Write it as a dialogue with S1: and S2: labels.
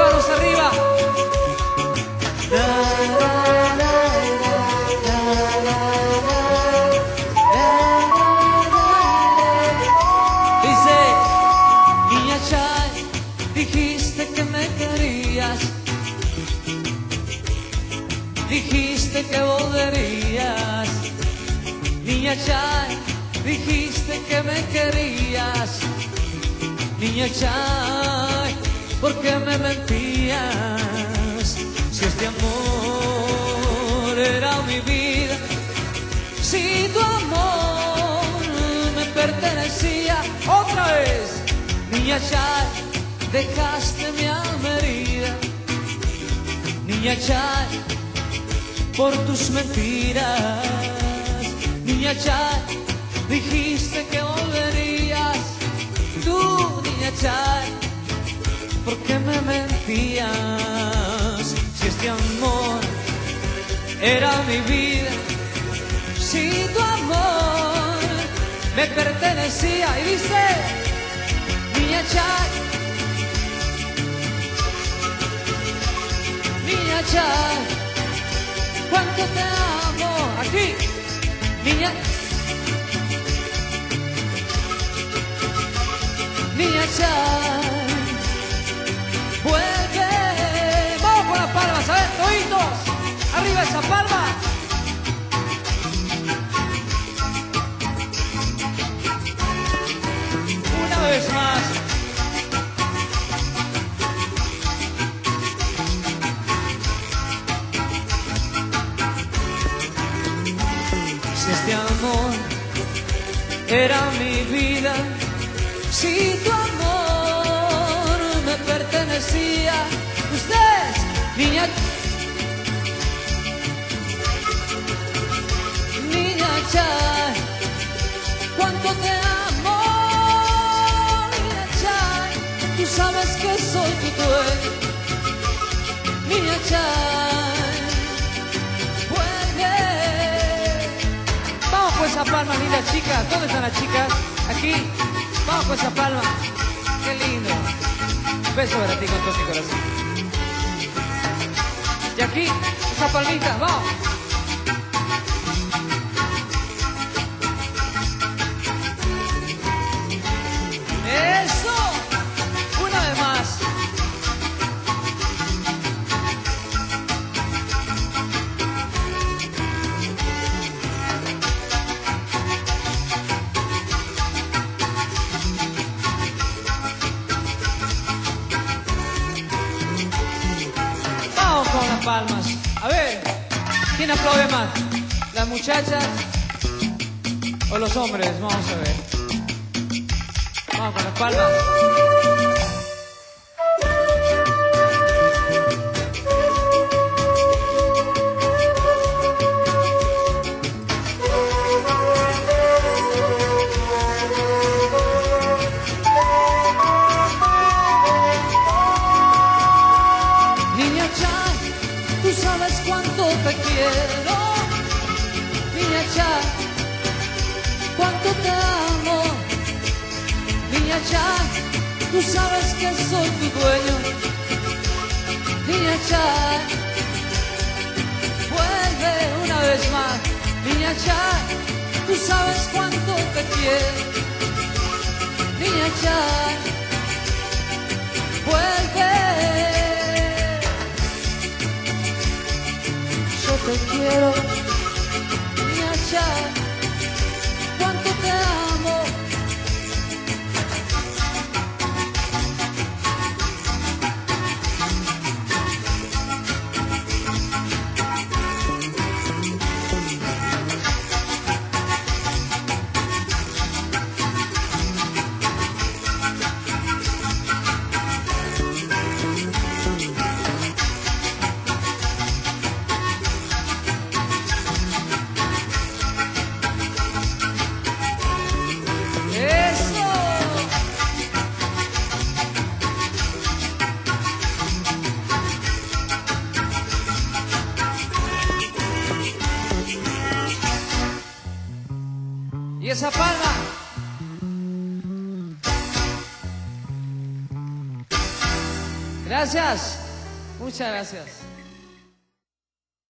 S1: manos arriba. Dice, niña Chay, dijiste que me querías, dijiste que volverías. Niña Chay, dijiste que me querías. Niña Chay, ¿por qué me mentías? Si este amor era mi vida, si tu amor me pertenecía. Otra vez, niña Chay, dejaste mi alma herida. Niña Chay, por tus mentiras. Niña Chay, dijiste que volverías. Tú, niña Chay, ¿por qué me mentías? Si este amor era mi vida, si tu amor me pertenecía. Y dice, niña Chay, niña Chay, cuánto te amo. Aquí, niña, niña Chay, vuelve. Vamos con las palmas, a ver, toditos, arriba esa palma. Una vez más. Si este amor era mi vida, si tu amor me pertenecía. Ustedes, niña, niña Chay, cuánto te amo. Niña Chay, tú sabes que soy tu dueño. Niña Chay, vuelve. Vamos con esa palma, lindas chicas. ¿Dónde están las chicas? Aquí. Vamos con esa palma. Qué lindo. Un beso para ti con todo mi corazón. Y aquí, esa palmita, vamos. Eso. Una vez más. Con las palmas. A ver, ¿quién aplaude más? ¿Las muchachas o los hombres? Vamos a ver. Vamos con las palmas. Tú sabes cuánto te quiero, niña Chay, cuánto te amo. Niña Chay, tú sabes que soy tu dueño. Niña Chay, vuelve una vez más. Niña Chay, tú sabes cuánto te quiero. Niña Chay, vuelve. Yo te quiero, niña Chay, cuánto te amo. Y esa palma. Gracias. Muchas gracias.